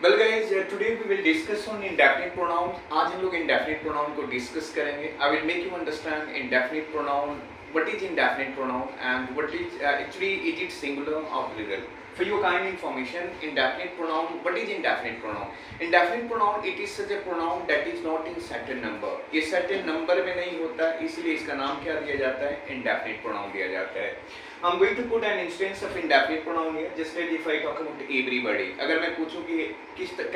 Well guys, today we will discuss on indefinite pronoun. आज हम लोग इंडेफिनिट प्रोनाउन को डिस्कस करेंगे। I will make you understand indefinite pronoun, what is indefinite pronoun and what is actually is it singular और plural. For your kind information, indefinite pronoun, what is indefinite pronoun? Indefinite pronoun, it is such a pronoun that is not in certain number. ये certain number में नहीं होता, इसलिए इसका नाम क्या दिया जाता है? Indefinite pronoun दिया जाता है। I'm going to put an instance of indefinite pronoun here. Just as if I talk about everybody. अगर मैं पूछूं कि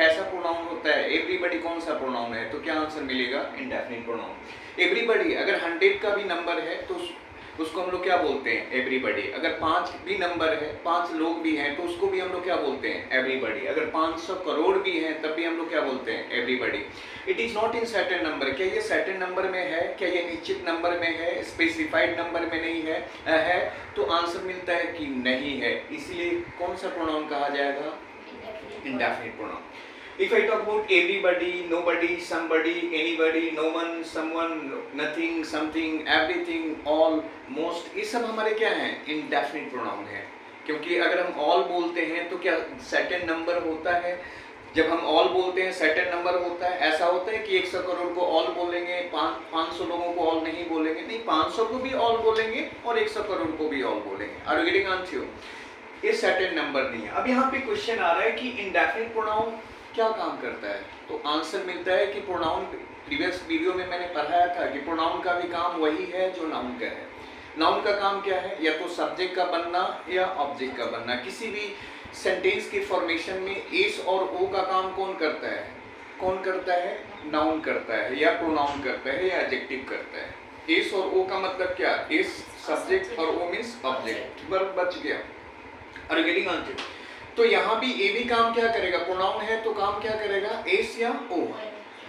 कैसा pronoun होता है, everybody कौन सा pronoun है, तो क्या आंसर मिलेगा? Indefinite pronoun. Everybody अगर 100 का भी नंबर है तो उसको हम लोग क्या बोलते हैं? एवरीबडी। अगर 5 भी नंबर है, 5 लोग भी हैं, तो उसको भी हम लोग क्या बोलते हैं? एवरीबडी। अगर 500 करोड़ भी हैं तब भी हम लोग क्या बोलते हैं? Everybody. It is not in certain number. क्या ये सर्टेन नंबर में है? क्या ये निश्चित नंबर में है? स्पेसिफाइड नंबर में नहीं है तो आंसर मिलता है कि नहीं है। इसलिए कौन सा प्रोनाउन कहा जाएगा? Indefinite pronoun. If I talk about everybody, nobody, somebody, anybody, no one, someone, nothing, something, everything, all, most, ये सब हमारे क्या हैं? Indefinite pronoun है। क्योंकि अगर हम all बोलते हैं तो क्या certain number होता है? जब हम all बोलते हैं certain number होता है। ऐसा होता है कि 100 करोड़ को all बोलेंगे, 500 लोगों को all नहीं बोलेंगे। नहीं, 500 को भी all बोलेंगे और 100 करोड़ को भी all बोलेंगे। Are you getting on? ये certain number नहीं है। अब यहाँ पे क्वेश्चन आ रहा है कि indefinite pronoun क्या काम करता है? तो आंसर मिलता है कि प्रोनाउन, प्रीवियस वीडियो में मैंने पढ़ाया था कि प्रोनाउन का भी काम वही है जो नाउन का है। नाउन का काम क्या है? या तो सब्जेक्ट का बनना या ऑब्जेक्ट का बनना। किसी भी सेंटेंस की फॉर्मेशन में एस और ओ का काम कौन करता है? कौन करता है? नाउन करता है या प्रोनाउन करता है या एडजेक्टिव करता है। एस और ओ का मतलब क्या? एस सब्जेक्ट और ओ मीन्स ऑब्जेक्ट। वर्ब बच गया। और गेटिंग आंसर। तो यहाँ भी ए भी काम क्या करेगा? प्रोनाउन है तो काम क्या करेगा? एस या ओ।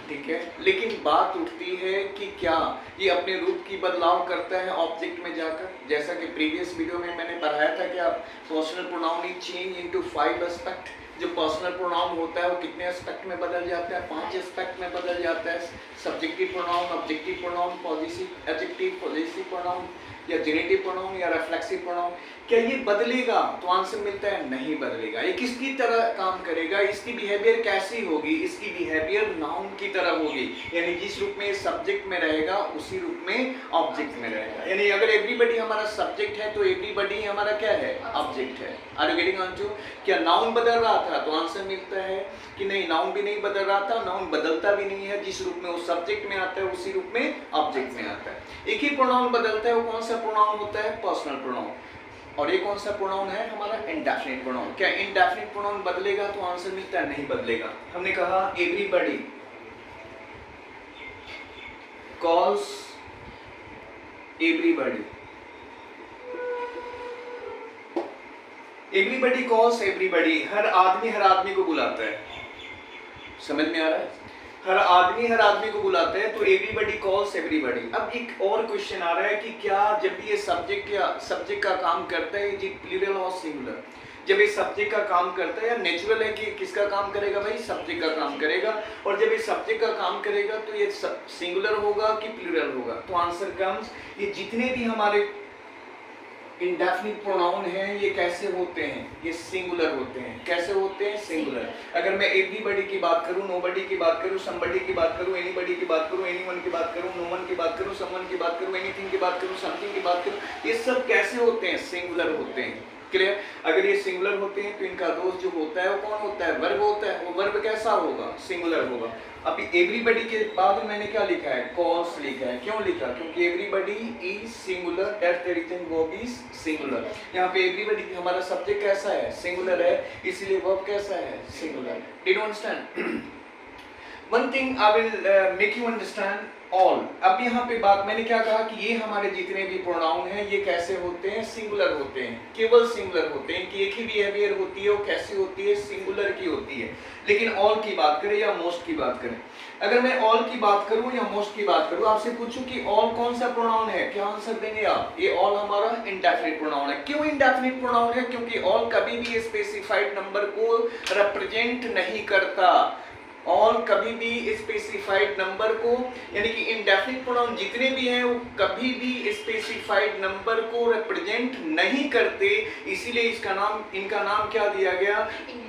ठीक है, लेकिन बात उठती है कि क्या ये अपने रूप की बदलाव करता है ऑब्जेक्ट में जाकर? जैसा कि प्रीवियस वीडियो में मैंने पढ़ाया था कि आप personal pronoun is change into 5 aspect. जो पर्सनल प्रोनाउन होता है वो कितने एस्पेक्ट में बदल जाता है? 5 एस्पेक्ट में बदल जाता है। Subjective pronoun, objective pronoun, positive, adjective, positive pronoun या जेनेटिव प्रोनाउन या रिफ्लेक्सिव प्रोनाउन। क्या ये बदलेगा? तो आंसर मिलता है नहीं बदलेगा। ये किसकी तरह काम करेगा? इसकी बिहेवियर कैसी होगी? इसकी बिहेवियर नाउन की तरह होगी। यानी जिस रूप में सब्जेक्ट में रहेगा उसी रूप में ऑब्जेक्ट में रहेगा। यानी अगर एवरीबडी हमारा सब्जेक्ट है तो एवरीबडी हमारा क्या है? ऑब्जेक्ट है। Are you getting on to? क्या नाउन बदल रहा था? तो आंसर मिलता है कि नहीं, नाउन भी नहीं बदल रहा था, नाउन बदलता भी नहीं है। जिस रूप में वो सब्जेक्ट में आता है उसी रूप में ऑब्जेक्ट में आता है। एक ही प्रोनाउन बदलता है, वो कौन सा प्रोनाउन होता है? Personal pronoun. और ये कौन सा प्रोनाउन है? हमारा इंडेफिनिट प्रोनाउन। क्या इंडेफिनिट प्रोनाउन बदलेगा? तो आंसर मिलता है नहीं बदलेगा। हमने कहा everybody calls everybody. Everybody calls everybody. हर आदमी को बुलाता है। समझ में आ रहा है? हर आदमी को बुलाते हैं तो एवरीबडी कॉल्स एवरीबडी। अब एक और क्वेश्चन आ रहा है कि क्या जब ये सब्जेक्ट का काम करता है, इज इट प्लूरल और सिंगुलर? जब ये सब्जेक्ट का काम करता है, या नेचुरल है कि किसका काम करेगा भाई? सब्जेक्ट का काम करेगा। और जब ये सब्जेक्ट का काम करेगा तो ये सिंगुलर होगा कि प्लूरल होगा? तो आंसर कम्स, ये जितने भी हमारे इंडेफिनिट प्रोनाउन हैं ये कैसे होते हैं? ये सिंगुलर होते हैं। कैसे होते हैं? सिंगुलर। अगर मैं एवरीबडी की बात करूं, नोबडी की बात करूं, समबडी की बात करूं, एनीबडी की बात करूं, एनीवन की बात करूं, नो वन की बात करूं, समवन की बात करूं, एनीथिंग की बात करूं, समथिंग की बात करूं, ये सब कैसे होते हैं? सिंगुलर होते हैं। क्लियर? अगर ये सिंगुलर होते हैं तो इनका दोस्त जो होता है वो कौन होता है? वर्ब होता है। वो वर्ब कैसा होगा? सिंगुलर होगा। अभी एवरीबडी के बाद मैंने क्या लिखा है? कॉल्स लिखा है। क्यों लिखा? क्योंकि everybody is singular, that the reason verb is singular. यहाँ पे एवरीबडी हमारा सब्जेक्ट कैसा है? सिंगुलर है, इसलिए वर्ब कैसा है? Singular. Did you understand? One thing I will make you understand all. अब यहाँ पे बात मैंने क्या कहा कि ये हमारे जितने भी प्रोनाउन हैं ये कैसे होते हैं? सिंगुलर होते हैं। केवल सिंगुलर होते हैं। इनकी एक ही बिहेवियर होती है। वो कैसी होती है? सिंगुलर की होती है। लेकिन ऑल की बात करें या मोस्ट की बात करें, अगर मैं ऑल की बात करूं या मोस्ट की बात करूं, आपसे पूछूं कि ऑल कौन सा प्रोनाउन है, क्या आंसर देंगे आप? ये ऑल हमारा इंडेफिनिट प्रोनाउन है। क्यों इंडेफिनिट प्रोनाउन है? क्योंकि ऑल कभी भी स्पेसिफाइड नंबर को रिप्रेजेंट नहीं करता। ऑल कभी भी स्पेसिफाइड नंबर को, यानी कि इंडेफिनिट प्रोनाउन जितने भी हैं वो कभी भी स्पेसिफाइड नंबर को रिप्रेजेंट नहीं करते, इसीलिए इनका नाम क्या दिया गया,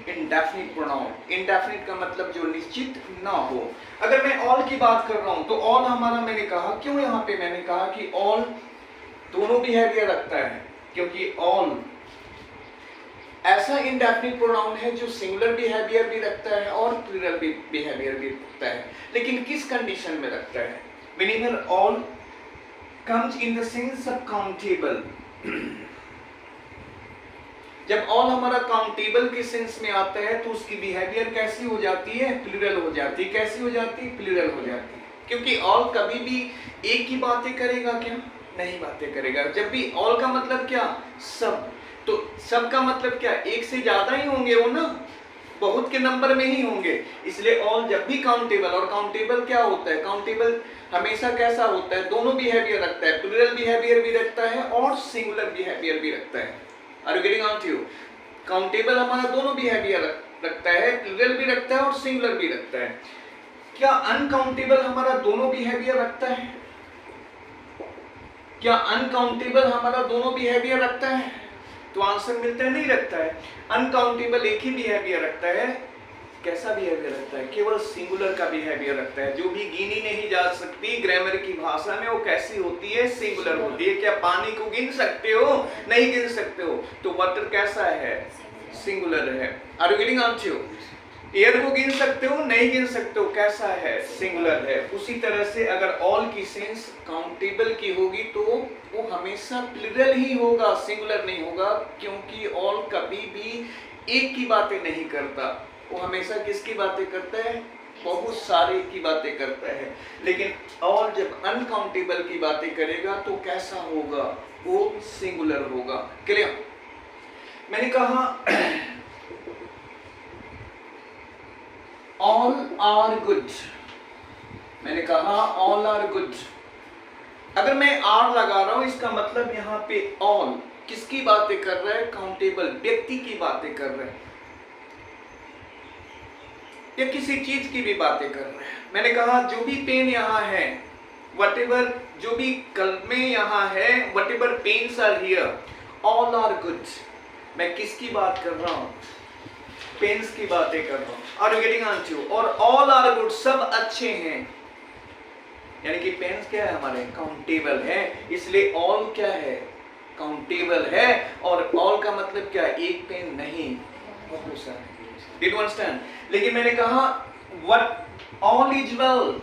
इंडेफिनिट प्रोनाउन। इंडेफिनिट का मतलब जो निश्चित ना हो। अगर मैं ऑल की बात कर रहा हूं तो ऑल हमारा, मैंने कहा क्यों, यहाँ पे मैंने कहा कि ऑल दोनों बिहेवियर रखता है, क्योंकि ऑल ऐसा इंडेफिनिट प्रोनाउन है जो सिंगुलर बिहेवियर भी रखता है और प्लूरल बिहेवियर भी रखता है, लेकिन किस कंडीशन में रखता है। Whenever all comes in the sense of countable, जब ऑल हमारा काउंटेबल के सेंस में आता है तो उसकी बिहेवियर कैसी हो जाती है, प्लूरल हो जाती है। कैसी हो जाती है, प्लूरल हो जाती है, क्योंकि ऑल कभी भी एक ही बातें करेगा क्या, नहीं बातें करेगा। जब भी ऑल का मतलब क्या, सब, तो सब का मतलब क्या, एक से ज्यादा ही होंगे वो ना, बहुत के नंबर में ही होंगे, इसलिए ऑल जब भी काउंटेबल, और काउंटेबल क्या होता है, काउंटेबल हमेशा कैसा होता है, दोनों बिहेवियर रखता है, प्लूरल बिहेवियर भी रखता है और सिंगुलर बिहेवियर भी रखता है। Are you getting out you, countable हमारा दोनों बिहेवियर रखता है, प्लूरल भी रखता है और सिंगुलर भी रखता है। क्या अनकाउंटेबल हमारा दोनों बिहेवियर रखता है, क्या अनकाउंटेबल हमारा दोनों बिहेवियर रखता है, तो आंसर मिलता है नहीं रखता है। अनकाउंटेबल एक ही बिहेवियर रखता है, कैसा बिहेवियर रखता है, केवल सिंगुलर का बिहेवियर रखता है, जो भी गिनी नहीं जा सकती, ग्रामर की भाषा में वो कैसी होती है, सिंगुलर होती है। क्या पानी को गिन सकते हो, नहीं गिन सकते हो, तो वाटर कैसा है, सिंगुलर है। Are you getting out you, air को गिन सकते हो, नहीं गिन सकते हो, कैसा है, सिंगुलर है। उसी तरह से अगर ऑल की सेंस काउंटेबल की होगी तो वो हमेशा प्लूरल ही होगा, सिंगुलर नहीं होगा, क्योंकि ऑल कभी भी एक की बातें नहीं करता, वो हमेशा किसकी बातें करता है, बहुत सारे की बातें करता है। लेकिन ऑल जब अनकाउंटेबल की बातें करेगा तो कैसा होगा, वो सिंगुलर होगा। क्लियर, मैंने कहा ऑल आर गुड, मैंने कहा ऑल आर गुड। अगर मैं आर लगा रहा हूं इसका मतलब यहां पे ऑल किसकी बातें कर रहा है, काउंटेबल व्यक्ति की बातें कर रहा है या किसी चीज की भी बातें कर रहा है। मैंने कहा जो भी पेन यहां है, whatever, जो भी कलमें यहां है, whatever pens are here, all are good. मैं किसकी बात कर रहा हूं, पेन्स की बातें कर रहा हूं। Are you getting on to, और ऑल आर गुड, सब अच्छे हैं, यानी कि पेन्स क्या है हमारे, काउंटेबल है, इसलिए ऑल क्या है, काउंटेबल है। और ऑल का मतलब क्या, एक पेन नहीं, बहुत सारे। Did you understand. लेकिन मैंने कहा व्हाट ऑल इज वेल,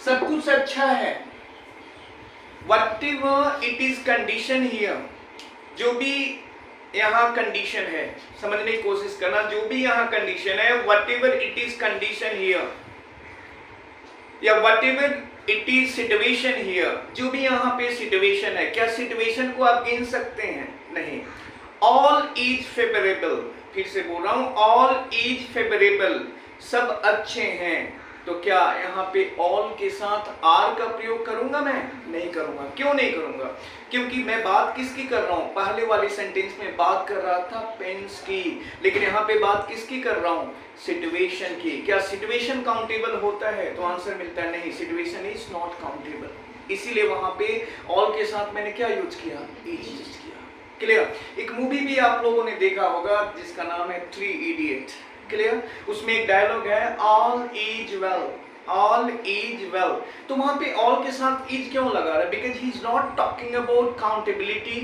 सब कुछ अच्छा है। Whatever it is condition here, जो भी यहाँ कंडीशन है, समझने की कोशिश करना, जो भी यहाँ कंडीशन है, whatever it is condition here, या whatever it is situation here, जो भी यहाँ पे सिचुएशन है, क्या सिचुएशन को आप गिन सकते हैं, नहीं। ऑल इज फेवरेबल, फिर से बोल रहा हूं, ऑल इज फेवरेबल, सब अच्छे हैं। तो क्या यहाँ पे ऑल के साथ आर का प्रयोग करूंगा मैं, नहीं करूंगा। क्यों नहीं करूंगा, क्योंकि मैं बात किसकी कर रहा हूं, पहले वाले सेंटेंस में बात कर रहा था पेन्स की, लेकिन यहाँ पे बात किसकी कर रहा हूं, सिचुएशन की। क्या सिचुएशन काउंटेबल होता है, तो आंसर मिलता है नहीं, सिचुएशन इज नॉट काउंटेबल। इसीलिए वहां पे ऑल के साथ मैंने क्या यूज किया, इज यूज किया। क्लियर। एक मूवी भी आप लोगों ने देखा होगा जिसका नाम है 3 इडियट। क्लियर। उसमें एक डायलॉग है, all is well, all is well. तो वहां पे ऑल के साथ इज क्यों लगा रहा है, because he is not talking about accountability,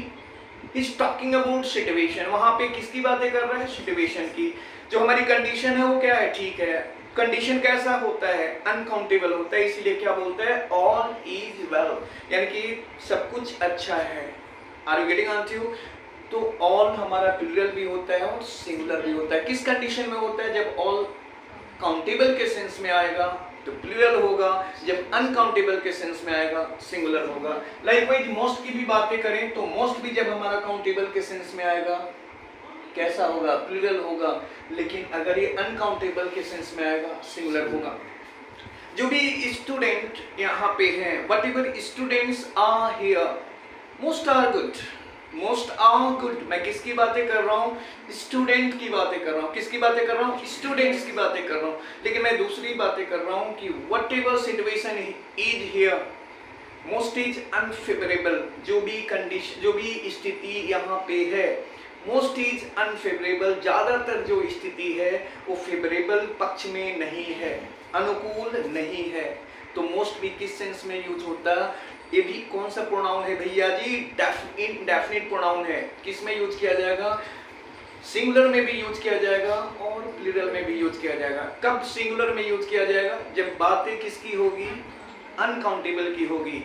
he is talking about situation. वहां पे किसकी बातें कर रहा है, सिचुएशन की। जो हमारी कंडीशन है वो क्या है, ठीक है। कंडीशन कैसा होता है, अनकाउंटेबल होता है, इसीलिए क्या बोलता है, ऑल इज वेल, यानी कि सब कुछ अच्छा है। Are you getting on to. तो ऑल हमारा प्लूरल भी होता है और सिंगुलर भी होता है। किस कंडीशन में होता है, जब ऑल काउंटेबल के सेंस में आएगा तो प्लूरल होगा, जब अनकाउंटेबल के सेंस में आएगा सिंगुलर होगा। लाइकवाइज मोस्ट की भी बातें करें तो मोस्ट भी जब हमारा काउंटेबल के सेंस में आएगा कैसा होगा, प्लूरल होगा, लेकिन अगर ये अनकाउंटेबल के सेंस में आएगा सिंगुलर होगा। जो भी स्टूडेंट यहाँ पे हैं, whatever students are here, most are good, most good. मैं किसकी बातें कर रहा हूँ? स्टूडेंट की बातें कर रहा हूँ। किसकी बातें कर रहा हूँ? स्टूडेंट्स की बातें कर रहा हूँ। लेकिन मैं दूसरी बातें कर रहा हूँ कि what ever situation is here, most is unfavourable. जो भी कंडीशन, जो भी स्थिति यहाँ पे है, मोस्ट इज अनफेवरेबल। ज्यादातर जो स्थिति है वो फेवरेबल पक्ष में नहीं है, अनुकूल नहीं है। तो मोस्ट भी किस सेंस में यूज होता है? ये भी कौन सा प्रोनाउन है भैया जी? इंडेफिनिट प्रोनाउन है। किस में यूज किया जाएगा? सिंगुलर में भी यूज किया जाएगा और प्लूरल में भी यूज किया जाएगा। कब सिंगुलर में यूज किया जाएगा? जब बातें किसकी होगी? अनकाउंटेबल की होगी।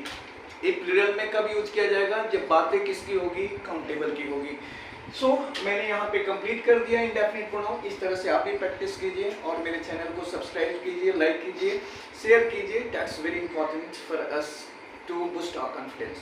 एक प्लूरल में कब यूज किया जाएगा? जब बातें किसकी होगी? काउंटेबल की होगी। सो मैंने यहाँ पे कंप्लीट कर दिया इंडेफिनिट प्रोनाउन। इस तरह से आप भी प्रैक्टिस कीजिए और मेरे चैनल को सब्सक्राइब कीजिए, लाइक कीजिए, शेयर कीजिए। That's very important for us to boost our confidence.